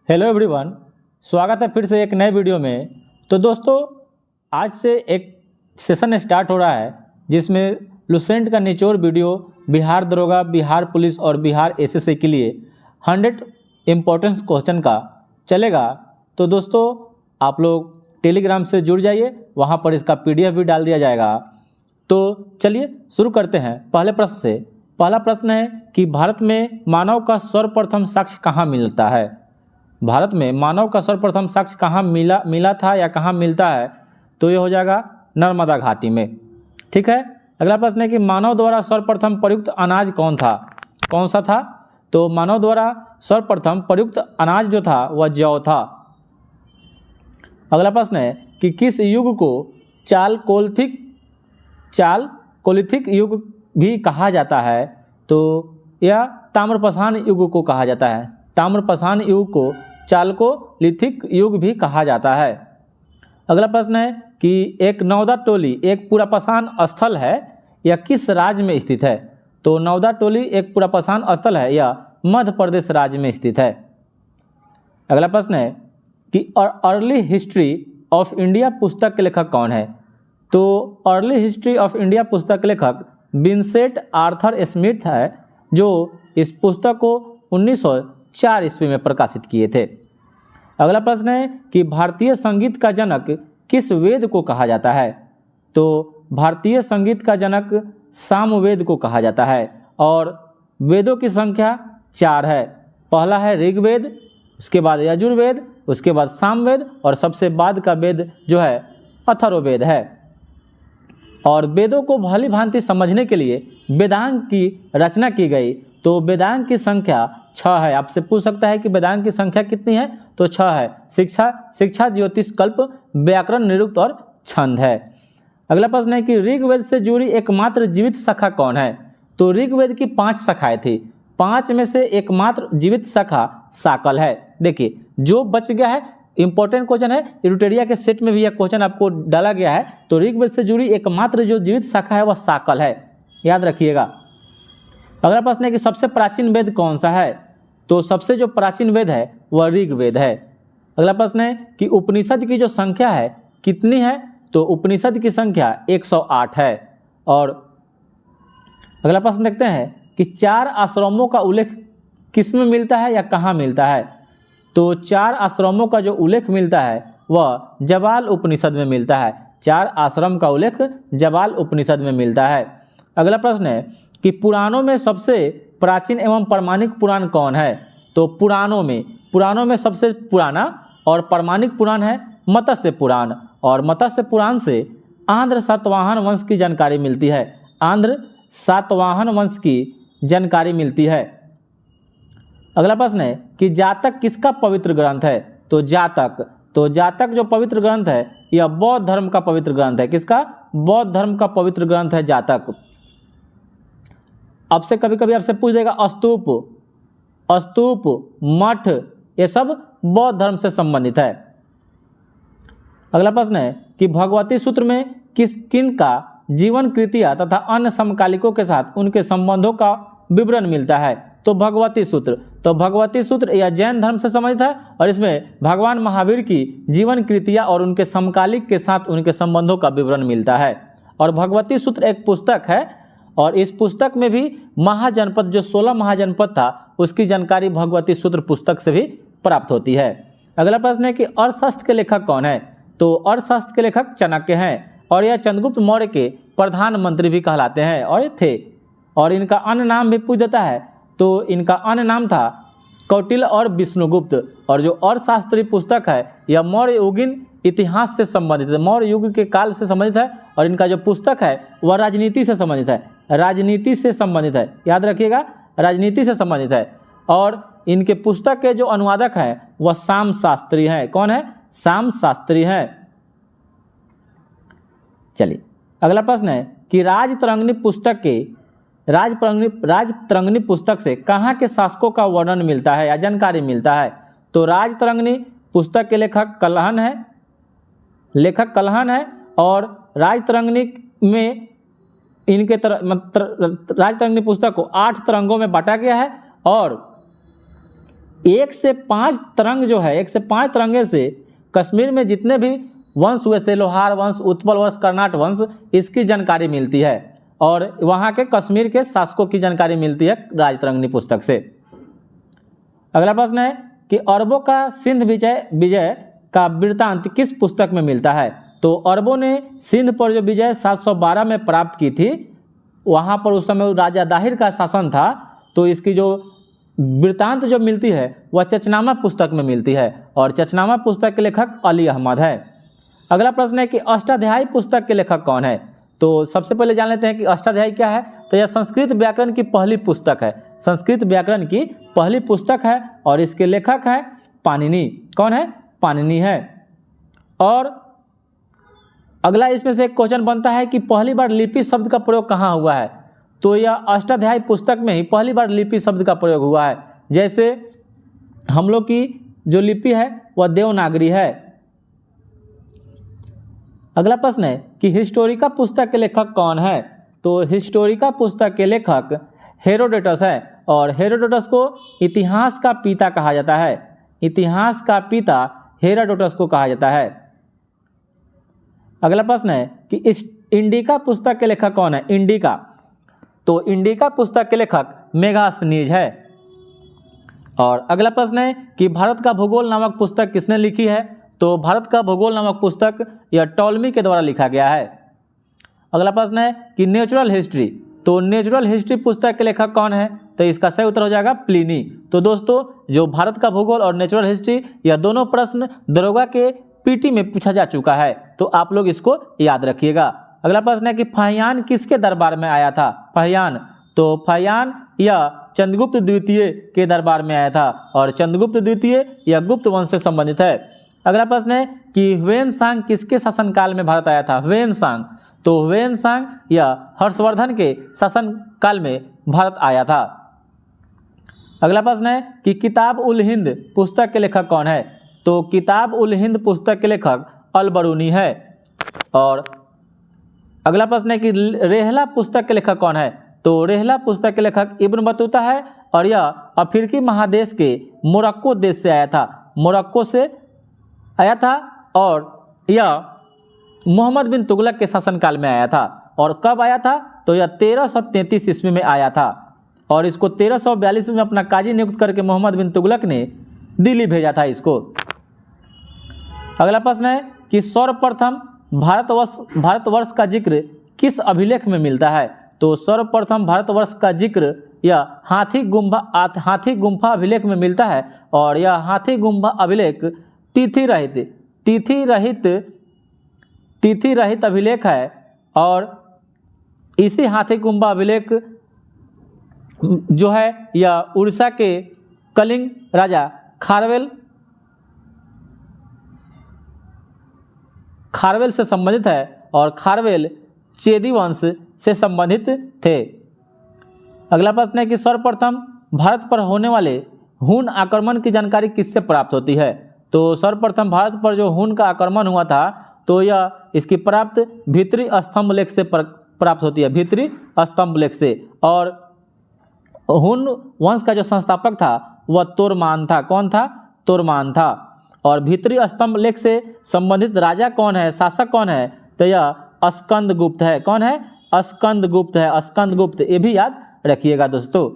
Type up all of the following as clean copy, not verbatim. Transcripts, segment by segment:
Hello everyone, स्वागत है फिर से एक नए वीडियो में। तो दोस्तों, आज से एक सेशन स्टार्ट हो रहा है जिसमें लुसेंट का निचोड़ वीडियो बिहार दरोगा, बिहार पुलिस और बिहार एसएससी के लिए 100 इम्पोर्टेंस क्वेश्चन का चलेगा। तो दोस्तों, आप लोग टेलीग्राम से जुड़ जाइए, वहाँ पर इसका PDF भी डाल दिया जाएगा। तो चलिए शुरू करते हैं पहले प्रश्न से। पहला प्रश्न है कि भारत में मानव का सर्वप्रथम साक्ष्य कहाँ मिलता है। भारत में मानव का सर्वप्रथम साक्ष्य कहाँ मिला था या कहाँ मिलता है, तो ये हो जाएगा नर्मदा घाटी में। ठीक है। अगला प्रश्न है कि मानव द्वारा सर्वप्रथम प्रयुक्त अनाज कौन सा था। तो मानव द्वारा सर्वप्रथम प्रयुक्त अनाज जो था वह जौ था। अगला प्रश्न है कि किस युग को चालकोलिथिक युग भी कहा जाता है। तो यह ताम्रपाषाण युग को कहा जाता है। ताम्रपाषाण युग को चालकोलिथिक युग भी कहा जाता है। अगला प्रश्न है कि एक नौदा टोली एक पुरापाषाण स्थल है, यह किस राज्य में स्थित है। तो नौदा टोली एक पुरापाषाण स्थल है, यह मध्य प्रदेश राज्य में स्थित है। अगला प्रश्न है कि अर्ली हिस्ट्री ऑफ इंडिया पुस्तक के लेखक कौन है। तो अर्ली हिस्ट्री ऑफ इंडिया पुस्तक के लेखक विंसेंट आर्थर स्मिथ है, जो इस पुस्तक को 1904 ईस्वी में प्रकाशित किए थे। अगला प्रश्न है कि भारतीय संगीत का जनक किस वेद को कहा जाता है। तो भारतीय संगीत का जनक सामवेद को कहा जाता है और वेदों की संख्या 4 है। पहला है ऋग्वेद, उसके बाद यजुर्वेद, उसके बाद सामवेद और सबसे बाद का वेद जो है अथर्ववेद है। और वेदों को भली भांति समझने के लिए वेदांग की रचना की गई। तो वेदांग की संख्या 6 है। आपसे पूछ सकता है कि वेदांग की संख्या कितनी है, तो 6 है। शिक्षा, ज्योतिष, कल्प, व्याकरण, निरुक्त और छंद है। अगला प्रश्न है कि ऋग्वेद से जुड़ी एकमात्र जीवित शाखा कौन है। तो ऋग्वेद की 5 शाखाएं थी, 5 में से एकमात्र जीवित शाखा साकल है। देखिए, जो बच गया है इंपॉर्टेंट क्वेश्चन है, इरुटेरिया के सेट में भी यह क्वेश्चन आपको डाला गया है। तो ऋग्वेद से जुड़ी एकमात्र जो जीवित शाखा है वह साकल है, याद रखिएगा। अगला प्रश्न है कि सबसे प्राचीन वेद कौन सा है। तो सबसे जो प्राचीन वेद है वह ऋग्वेद है। अगला प्रश्न है कि उपनिषद की जो संख्या है कितनी है। तो उपनिषद की संख्या 108 है। और अगला प्रश्न देखते हैं कि 4 आश्रमों का उल्लेख किस में मिलता है या कहाँ मिलता है। तो 4 आश्रमों का जो उल्लेख मिलता है वह जबाल उपनिषद में मिलता है। 4 आश्रम का उल्लेख जबाल उपनिषद में मिलता है। अगला प्रश्न है कि पुराणों में सबसे प्राचीन एवं प्रमाणिक पुराण कौन है। तो पुराणों में सबसे पुराना और प्रमाणिक पुराण है मत्स्य पुराण। और मत्स्य पुराण से आंध्र सातवाहन वंश की जानकारी मिलती है। आंध्र सातवाहन वंश की जानकारी मिलती है। अगला प्रश्न है कि जातक किसका पवित्र ग्रंथ है। तो जातक जो पवित्र ग्रंथ है यह बौद्ध धर्म का पवित्र ग्रंथ है। किसका? बौद्ध धर्म का पवित्र ग्रंथ है जातक। आपसे कभी कभी आपसे पूछ देगा स्तूप, मठ, ये सब बौद्ध धर्म से संबंधित है। अगला प्रश्न है कि भगवती सूत्र में किन का जीवन कृतियाँ तथा अन्य समकालिकों के साथ उनके संबंधों का विवरण मिलता है। तो भगवती सूत्र यह जैन धर्म से संबंधित है और इसमें भगवान महावीर की जीवन कृतियाँ और उनके समकालिक के साथ उनके संबंधों का विवरण मिलता है। और भगवती सूत्र एक पुस्तक है और इस पुस्तक में भी महाजनपद जो 16 महाजनपद था उसकी जानकारी भगवती सूत्र पुस्तक से भी प्राप्त होती है। अगला प्रश्न है कि अर्थशास्त्र के लेखक कौन है। तो अर्थशास्त्र के लेखक चाणक्य हैं और यह चंद्रगुप्त मौर्य के प्रधानमंत्री भी कहलाते हैं और ये थे। और इनका अन्य नाम भी पूछ देता है, तो इनका अन्य नाम था कौटिल्य और विष्णुगुप्त। और जो अर्थशास्त्री पुस्तक है यह मौर्य युगीन इतिहास से संबंधित है, मौर्य युग के काल से संबंधित है। और इनका जो पुस्तक है वह राजनीति से संबंधित है, याद रखिएगा, राजनीति से संबंधित है। और इनके पुस्तक के जो अनुवादक हैं वह शाम शास्त्री हैं। कौन है? शाम शास्त्री हैं। चलिए, अगला प्रश्न है कि राजतरंगिणी पुस्तक से कहाँ के शासकों का वर्णन मिलता है या जानकारी मिलता है। तो राजतरंगिणी पुस्तक के लेखक कल्हण है और राजतरंगिणी में राजतरंगिणी पुस्तक को 8 तरंगों में बांटा गया है और 1 से 5 तरंग जो है, 1 से 5 तरंगे से कश्मीर में जितने भी वंश हुए थे, लोहार वंश, उत्पल वंश, कर्नाट वंश, इसकी जानकारी मिलती है और वहाँ के कश्मीर के शासकों की जानकारी मिलती है राजतरंगिणी पुस्तक से। अगला प्रश्न है कि अरबों का सिंध विजय का वृत्तांत किस पुस्तक में मिलता है? तो अरबों ने सिंध पर जो विजय 712 में प्राप्त की थी, वहाँ पर उस समय राजा दाहिर का शासन था, तो इसकी जो वृत्तांत जो मिलती है वह चचनामा पुस्तक में मिलती है और चचनामा पुस्तक के लेखक अली अहमद है। अगला प्रश्न है कि अष्टाध्यायी पुस्तक के लेखक कौन है? तो सबसे पहले जान लेते हैं कि अष्टाध्यायी क्या है। तो यह संस्कृत व्याकरण की पहली पुस्तक है, संस्कृत व्याकरण की पहली पुस्तक है और इसके लेखक है पाणिनि। कौन है? पाणिनि है। और अगला इसमें से एक क्वेश्चन बनता है कि पहली बार लिपि शब्द का प्रयोग कहाँ हुआ है? तो यह अष्टाध्यायी पुस्तक में ही पहली बार लिपि शब्द का प्रयोग हुआ है। जैसे हम लोग की जो लिपि है वह देवनागरी है। अगला प्रश्न है कि हिस्टोरिका पुस्तक के लेखक कौन है? तो हिस्टोरिका पुस्तक के लेखक हेरोडोटस है और हेरोडोटस को इतिहास का पिता कहा जाता है। इतिहास का पिता हेरोडोटस को कहा जाता है। अगला प्रश्न है कि इस इंडिका पुस्तक के लेखक कौन है? इंडिका, तो इंडिका पुस्तक के लेखक मेगास्थनीज है। और अगला प्रश्न है कि भारत का भूगोल नामक पुस्तक किसने लिखी है? तो भारत का भूगोल नामक पुस्तक यह टॉलमी के द्वारा लिखा गया है। अगला प्रश्न है कि नेचुरल हिस्ट्री, तो नेचुरल हिस्ट्री पुस्तक के लेखक कौन है? तो इसका सही उत्तर हो जाएगा प्लिनी। तो दोस्तों, जो भारत का भूगोल और नेचुरल हिस्ट्री, यह दोनों प्रश्न दरोगा के पीटी में पूछा जा चुका है, तो आप लोग इसको याद रखिएगा। अगला प्रश्न है कि फाहियान किसके दरबार में आया था? फाहियान, तो फाहियान यह चंद्रगुप्त द्वितीय के दरबार में आया था और चंद्रगुप्त द्वितीय यह गुप्त वंश से संबंधित है। अगला प्रश्न है कि ह्वेनसांग किसके शासनकाल में भारत आया था? ह्वेनसांग, तो ह्वेनसांग यह हर्षवर्धन के शासनकाल में भारत आया था। अगला प्रश्न है कि किताब उल हिंद पुस्तक के लेखक कौन है? तो किताब उल हिंद पुस्तक के लेखक अल बरूनी है। और अगला प्रश्न है कि रेहला पुस्तक के लेखक कौन है? तो रेहला पुस्तक के लेखक इब्न बतूता है और यह अफ्रीकी महादेश के मोरक्को देश से आया था, मोरक्को से आया था और यह मोहम्मद बिन तुगलक के शासनकाल में आया था। और कब आया था? तो यह 1333 ईस्वी में आया था और इसको 1342 में अपना काजी नियुक्त करके मोहम्मद बिन तुगलक ने दिल्ली भेजा था इसको। अगला प्रश्न है कि सर्वप्रथम भारतवर्ष का जिक्र किस अभिलेख में मिलता है? तो सर्वप्रथम भारतवर्ष का जिक्र यह हाथी गुम्फा अभिलेख में मिलता है और यह हाथी गुम्फा अभिलेख तिथि रहित अभिलेख है और इसी हाथी गुम्फा अभिलेख जो है यह उड़ीसा के कलिंग राजा खारवेल से संबंधित है और खारवेल चेदी वंश से संबंधित थे। अगला प्रश्न है कि सर्वप्रथम भारत पर होने वाले हुन आक्रमण की जानकारी किससे प्राप्त होती है? तो सर्वप्रथम भारत पर जो हुन का आक्रमण हुआ था तो यह इसकी प्राप्त भीतरी स्तंभ लेख से प्राप्त होती है, भीतरी स्तंभ लेख से। और हुन वंश का जो संस्थापक था वह तोरमान था। कौन था? तोरमान था। और भीतरी स्तंभ लेख से संबंधित राजा कौन है, शासक कौन है? तो यह स्कंदगुप्त है। कौन है? स्कंदगुप्त है, स्कंदगुप्त, ये भी याद रखिएगा दोस्तों।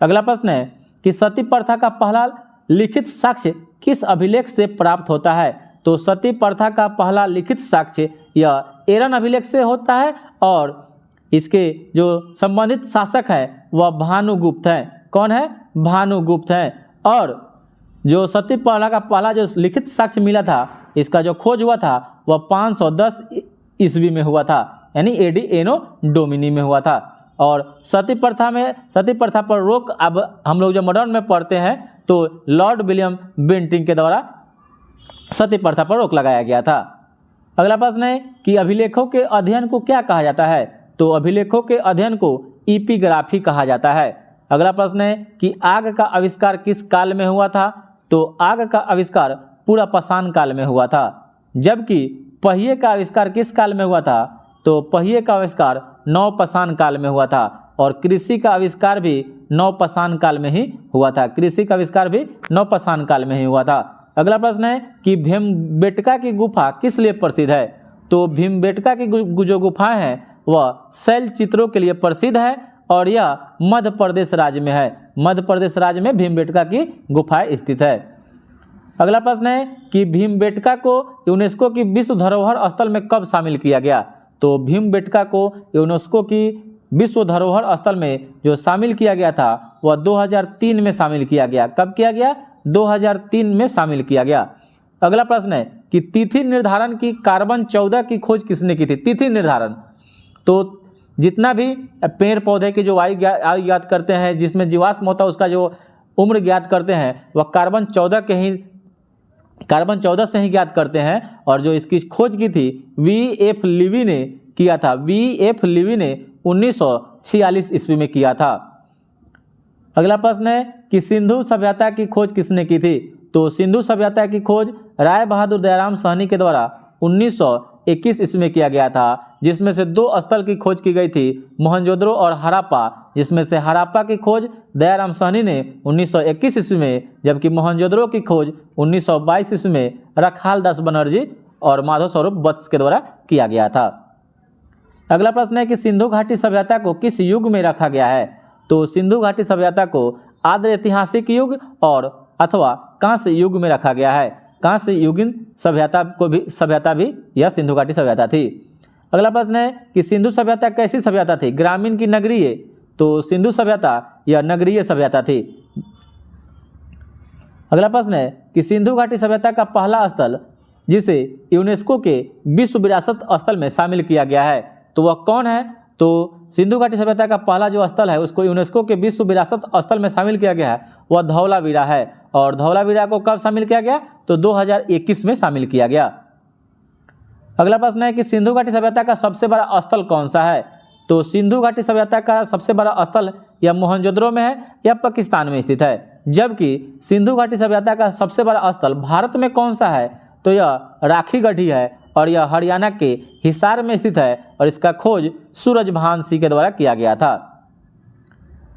अगला प्रश्न है कि सती प्रथा का पहला लिखित साक्ष्य किस अभिलेख से प्राप्त होता है? तो सती प्रथा का पहला लिखित साक्ष्य यह एरन अभिलेख से होता है और इसके जो संबंधित शासक है वह भानुगुप्त है। कौन है? भानुगुप्त है। और जो सती प्रथा का पहला जो लिखित साक्ष्य मिला था, इसका जो खोज हुआ था वह 510 ईस्वी में हुआ था, यानी एडी एनो डोमिनी में हुआ था। और सती प्रथा पर रोक अब हम लोग जो मॉडर्न में पढ़ते हैं तो लॉर्ड विलियम बेंटिंग के द्वारा सती प्रथा पर रोक लगाया गया था। अगला प्रश्न है कि अभिलेखों के अध्ययन को क्या कहा जाता है? तो अभिलेखों के अध्ययन को एपिग्राफी कहा जाता है। अगला प्रश्न है कि आग का आविष्कार किस काल में हुआ था? तो आग का आविष्कार पुरापाषाण काल में हुआ था। जबकि पहिए का आविष्कार किस काल में हुआ था? तो पहिए का आविष्कार नवपाषाण काल में हुआ था। और कृषि का आविष्कार भी नवपाषाण काल में ही हुआ था। कृषि का आविष्कार भी नवपाषाण काल में ही हुआ था। अगला प्रश्न है कि भीमबेटका की गुफा किस लिए प्रसिद्ध है? तो भीमबेटका की जो गुफाएं हैं वह शैल चित्रों के लिए प्रसिद्ध है और यह मध्य प्रदेश राज्य में है। मध्य प्रदेश राज्य में भीमबेटका की गुफाएं स्थित है। अगला प्रश्न है कि भीमबेटका को यूनेस्को की विश्व धरोहर स्थल में कब शामिल किया गया? तो भीमबेटका को यूनेस्को की विश्व धरोहर स्थल में जो शामिल किया गया था वह 2003 में शामिल किया गया। कब किया गया? 2003 में शामिल किया गया। अगला प्रश्न है कि तिथि निर्धारण की कार्बन 14 की खोज किसने की थी? तिथि निर्धारण, तो जितना भी पेड़ पौधे की जो आयु ज्ञात करते हैं, जिसमें जीवाश्म होता है उसका जो उम्र ज्ञात करते हैं वह कार्बन 14 से ही ज्ञात करते हैं। और जो इसकी खोज की थी V.F. लीवी ने किया था। V.F. लीवी ने 1946 ईस्वी में किया था। अगला प्रश्न है कि सिंधु सभ्यता की खोज किसने की थी? तो सिंधु सभ्यता की खोज राय बहादुर दयाराम साहनी के द्वारा 1921 ईस्वी में किया गया था, जिसमें से 2 स्थल की खोज की गई थी, मोहनजोदड़ो और हड़प्पा, जिसमें से हड़प्पा की खोज दयाराम साहनी ने 1921 ईस्वी में, जबकि मोहनजोदड़ो की खोज 1922 ईस्वी में रखाल दास बनर्जी और माधव स्वरूप वत्स के द्वारा किया गया था। अगला प्रश्न है कि सिंधु घाटी सभ्यता को किस युग में रखा गया है? तो सिंधु घाटी सभ्यता को आद्य ऐतिहासिक युग और अथवा कांस्य युग में रखा गया है। कांस्य युगीन सभ्यता भी यह सिंधु घाटी सभ्यता थी। अगला प्रश्न है कि सिंधु सभ्यता कैसी सभ्यता थी, ग्रामीण की नगरीय? तो सिंधु सभ्यता यह नगरीय सभ्यता थी। अगला प्रश्न है कि सिंधु घाटी सभ्यता का पहला स्थल जिसे यूनेस्को के विश्व विरासत स्थल में शामिल किया गया है, तो वह कौन है? तो सिंधु घाटी सभ्यता का पहला जो स्थल है उसको यूनेस्को के विश्व विरासत स्थल में शामिल किया गया है, वह धौलावीरा है। और धौलावीरा को कब शामिल किया गया? तो 2021 में शामिल किया गया। अगला प्रश्न है कि सिंधु घाटी सभ्यता का सबसे बड़ा स्थल कौन सा है? तो सिंधु घाटी सभ्यता का सबसे बड़ा स्थल या मोहनजोदड़ो में है या पाकिस्तान में स्थित है, जबकि सिंधु घाटी सभ्यता का सबसे बड़ा स्थल भारत में कौन सा है? तो यह राखी गढ़ी है और यह हरियाणा के हिसार में स्थित है और इसका खोज सूरजभान सिंह के द्वारा किया गया था।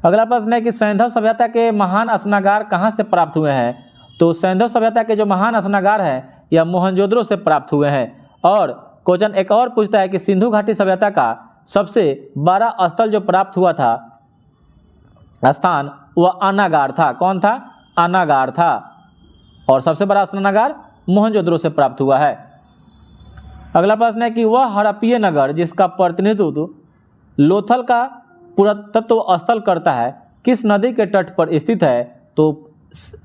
अगला प्रश्न है कि सैंधव सभ्यता के महान स्नागार कहाँ से प्राप्त हुए हैं? तो सैंधव सभ्यता के जो महान स्नागार हैं यह मोहनजोदड़ो से प्राप्त हुए हैं। और क्वेश्चन एक और पूछता है कि सिंधु घाटी सभ्यता का सबसे बड़ा स्थल जो प्राप्त हुआ था स्थान वह अनागार था। कौन था? अनागार था। और सबसे बड़ा स्नागार मोहनजोदड़ो से प्राप्त हुआ है। अगला प्रश्न है कि वह हड़प्पीय नगर जिसका प्रतिनिधित्व लोथल का पुरातत्व स्थल करता है किस नदी के तट पर स्थित है? तो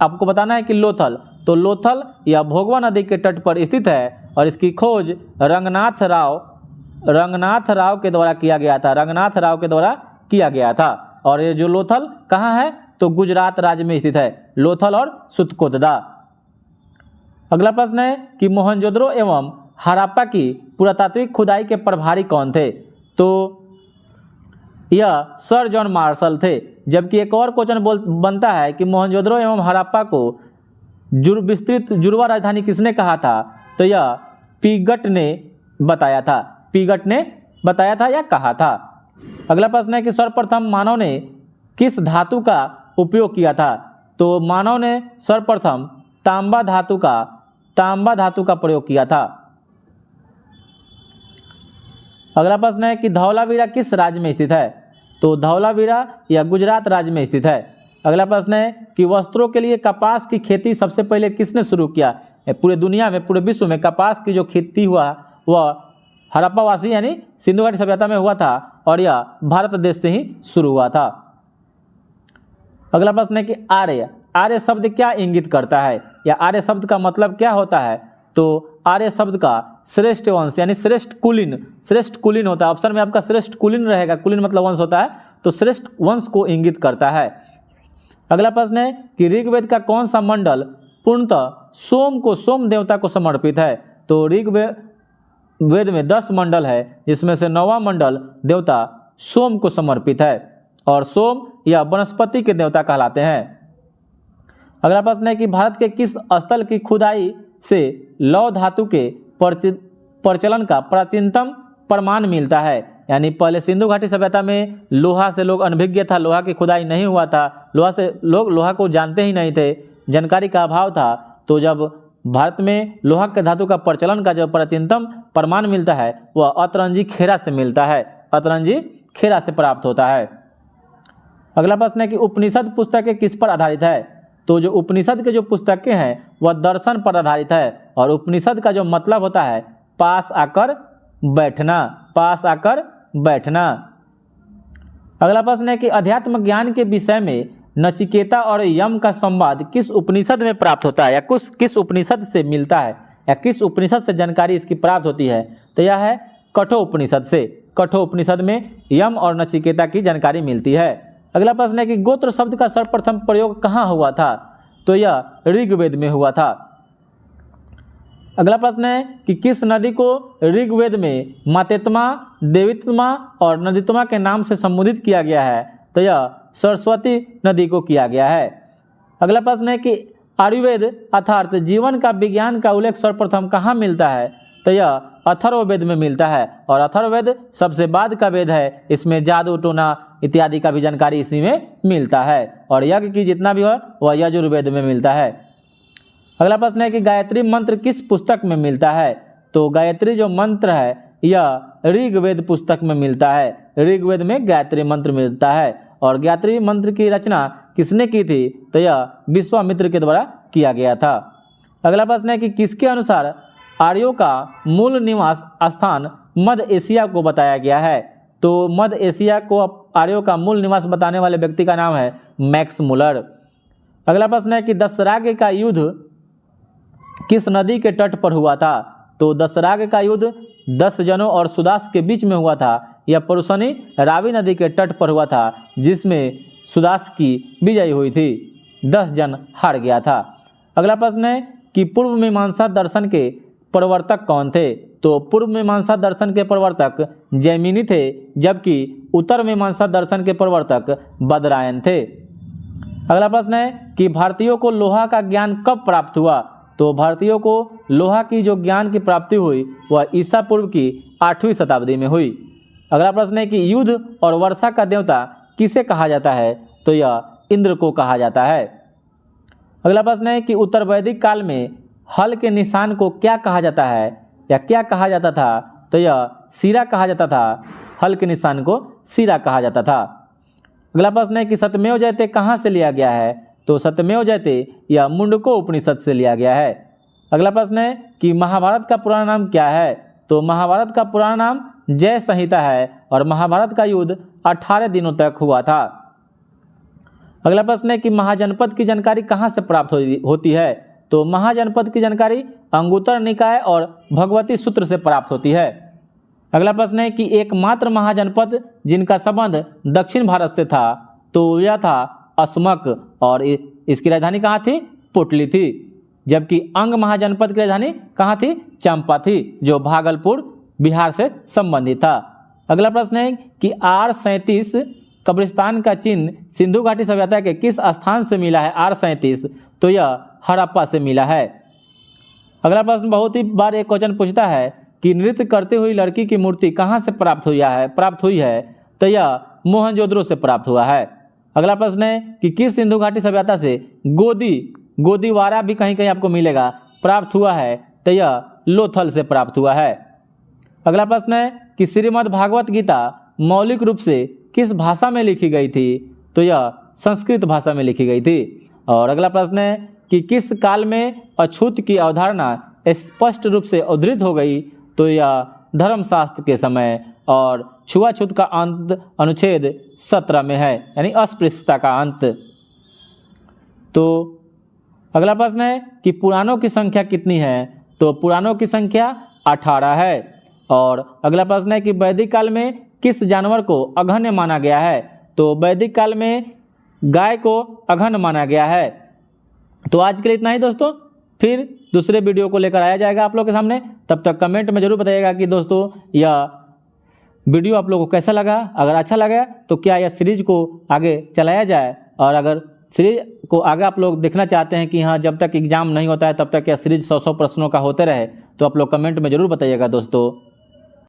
आपको बताना है कि लोथल, तो लोथल या भोगवा नदी के तट पर स्थित है और इसकी खोज रंगनाथ राव के द्वारा किया गया था। रंगनाथ राव के द्वारा किया गया था। और ये जो लोथल कहाँ है? तो गुजरात राज्य में स्थित है, लोथल और सुतकोतदा। अगला प्रश्न है कि मोहनजोदड़ो एवं हड़प्पा की पुरातात्विक खुदाई के प्रभारी कौन थे? तो यह सर जॉन मार्शल थे। जबकि एक और क्वेश्चन बनता है कि मोहनजोदड़ो एवं हड़प्पा को विस्तृत जुड़वा राजधानी किसने कहा था? तो यह पिगट ने बताया था। पिगट ने बताया था या कहा था। अगला प्रश्न है कि सर्वप्रथम मानव ने किस धातु का उपयोग किया था? तो मानव ने सर्वप्रथम तांबा धातु का प्रयोग किया था। अगला प्रश्न है कि धौलावीरा किस राज्य में स्थित है? तो धौलावीरा या गुजरात राज्य में स्थित है। अगला प्रश्न है कि वस्त्रों के लिए कपास की खेती सबसे पहले किसने शुरू किया? पूरे दुनिया में, पूरे विश्व में कपास की जो खेती हुआ वह हड़प्पावासी यानी सिंधु घाटी सभ्यता में हुआ था और यह भारत देश से ही शुरू हुआ था। अगला प्रश्न है कि आर्य शब्द क्या इंगित करता है या आर्य शब्द का मतलब क्या होता है? तो आर्य शब्द का श्रेष्ठ वंश यानी श्रेष्ठ कुलीन होता है। ऑप्शन में आपका श्रेष्ठ कुलीन रहेगा। कुलीन मतलब वंश होता है, तो श्रेष्ठ वंश को इंगित करता है। अगला प्रश्न है कि ऋग्वेद का कौन सा मंडल पूर्णतः सोम देवता को समर्पित है? तो ऋग्वेद में 10 मंडल है, जिसमें से 9वां मंडल देवता सोम को समर्पित है और सोम या वनस्पति के देवता कहलाते हैं। अगला प्रश्न है कि भारत के किस स्थल की खुदाई से लौह धातु के प्रचलन का प्राचीनतम प्रमाण मिलता है यानी पहले सिंधु घाटी सभ्यता में लोहा से लोग अनभिज्ञ था, लोहा की खुदाई नहीं हुआ था, लोहा को जानते ही नहीं थे, जानकारी का अभाव था। तो जब भारत में लोहा के धातु का प्रचलन का जो प्राचीनतम प्रमाण मिलता है वह अतरंजी खेरा से मिलता है, अतरंजी खेरा से प्राप्त होता है। अगला प्रश्न है कि उपनिषद पुस्तकें किस पर आधारित है? तो जो उपनिषद के जो पुस्तकें हैं वह दर्शन पर आधारित है, और उपनिषद का जो मतलब होता है पास आकर बैठना, पास आकर बैठना। अगला प्रश्न है कि अध्यात्म ज्ञान के विषय में नचिकेता और यम का संवाद किस उपनिषद में प्राप्त होता है, या किस उपनिषद से मिलता है, या किस उपनिषद से जानकारी इसकी प्राप्त होती है? तो यह है कठोर उपनिषद से। कठोर उपनिषद में यम और नचिकेता की जानकारी मिलती है। अगला प्रश्न है कि गोत्र शब्द का सर्वप्रथम प्रयोग कहाँ हुआ था? तो यह ऋग्वेद में हुआ था। अगला प्रश्न है कि किस नदी को ऋग्वेद में मातेत्मा, देवित्मा और नदीत्मा के नाम से संबोधित किया गया है? तो यह सरस्वती नदी को किया गया है। अगला प्रश्न है कि आयुर्वेद अर्थात जीवन का विज्ञान का उल्लेख सर्वप्रथम कहाँ मिलता है? तो यह अथर्ववेद में मिलता है, और अथर्ववेद सबसे बाद का वेद है। इसमें जादू टोना इत्यादि का भी जानकारी इसी में मिलता है, और यज्ञ की जितना भी हो वह यजुर्वेद में मिलता है। अगला प्रश्न है कि गायत्री मंत्र किस पुस्तक में मिलता है? तो गायत्री जो मंत्र है यह ऋग्वेद पुस्तक में मिलता है, ऋग्वेद में गायत्री मंत्र मिलता है। और गायत्री मंत्र की रचना किसने की थी? तो यह विश्वामित्र के द्वारा किया गया था। अगला प्रश्न है कि किसके अनुसार आर्यों का मूल निवास स्थान मध्य एशिया को बताया गया है? तो मध्य एशिया को आर्यों का मूल निवास बताने वाले व्यक्ति का नाम है मैक्स मुलर। अगला प्रश्न है कि दशराग का युद्ध किस नदी के तट पर हुआ था? तो दशराग का युद्ध 10 जनों और सुदास के बीच में हुआ था। यह पुरुषनी रावी नदी के तट पर हुआ था, जिसमें सुदास की विजय हुई थी, 10 जन हार गया था। अगला प्रश्न है कि पूर्व मीमांसा दर्शन के प्रवर्तक कौन थे? तो पूर्व मीमांसा दर्शन के प्रवर्तक जैमिनी थे, जबकि उत्तर मीमांसा दर्शन के प्रवर्तक बदरायन थे। अगला प्रश्न है कि भारतीयों को लोहा का ज्ञान कब प्राप्त हुआ? तो भारतीयों को लोहा की जो ज्ञान की प्राप्ति हुई वह ईसा पूर्व की 8वीं शताब्दी में हुई। अगला प्रश्न है कि युद्ध और वर्षा का देवता किसे कहा जाता है? तो यह इंद्र को कहा जाता है। अगला प्रश्न है कि उत्तर वैदिक काल में हल के निशान को क्या कहा जाता है, या क्या कहा जाता था? तो यह सिरा कहा जाता था, हल के निशान को सिरा कहा जाता था। अगला प्रश्न है कि सत्यमेव जयते कहाँ से लिया गया है? तो सत्यमेव जयते यह मुंडको उपनिषद से लिया गया है। अगला प्रश्न है कि महाभारत का पुराना नाम क्या है? तो महाभारत का पुराना नाम जय संहिता है, और महाभारत का युद्ध 18 दिनों तक हुआ था। अगला प्रश्न है कि महाजनपद की जानकारी कहाँ से प्राप्त होती है? तो महाजनपद की जानकारी अंगुत्तर निकाय और भगवती सूत्र से प्राप्त होती है। अगला प्रश्न है कि एकमात्र महाजनपद जिनका संबंध दक्षिण भारत से था, तो यह था अस्मक, और इसकी राजधानी कहाँ थी? पुटली थी। जबकि अंग महाजनपद की राजधानी कहाँ थी? चंपा थी, जो भागलपुर बिहार से संबंधित था। अगला प्रश्न है कि R37 कब्रिस्तान का चिन्ह सिंधु घाटी सभ्यता के किस स्थान से मिला है? R37 तो यह हड़प्पा से मिला है। अगला प्रश्न बहुत ही बार एक क्वेश्चन पूछता है कि नृत्य करती हुई लड़की की मूर्ति कहाँ से प्राप्त हुई है? तो यह मोहनजोदड़ो से प्राप्त हुआ है। अगला प्रश्न है कि किस सिंधु घाटी सभ्यता से गोदीवारा भी कहीं कहीं आपको मिलेगा प्राप्त हुआ है? तो यह लोथल से प्राप्त हुआ है। अगला प्रश्न है कि श्रीमद् भागवत गीता मौलिक रूप से किस भाषा में लिखी गई थी? तो यह संस्कृत भाषा में लिखी गई थी। और अगला प्रश्न है कि किस काल में अछूत की अवधारणा स्पष्ट रूप से उद्धृत हो गई? तो यह धर्मशास्त्र के समय, और छुआछूत का अंत अनुच्छेद 17 में है, यानी अस्पृश्यता का अंत। तो अगला प्रश्न है कि पुराणों की संख्या कितनी है? तो पुराणों की संख्या 18 है। और अगला प्रश्न है कि वैदिक काल में किस जानवर को अघन्य माना गया है? तो वैदिक काल में गाय को अघन्य माना गया है। तो आज के लिए इतना ही दोस्तों, फिर दूसरे वीडियो को लेकर आया जाएगा आप लोग के सामने। तब तक कमेंट में जरूर बताइएगा कि दोस्तों यह वीडियो आप लोगों को कैसा लगा। अगर अच्छा लगा तो क्या यह सीरीज को आगे चलाया जाए, और अगर सीरीज को आगे आप लोग देखना चाहते हैं कि हाँ जब तक एग्ज़ाम नहीं होता है तब तक यह सीरीज 100 प्रश्नों का होते रहे, तो आप लोग कमेंट में ज़रूर बताइएगा दोस्तों।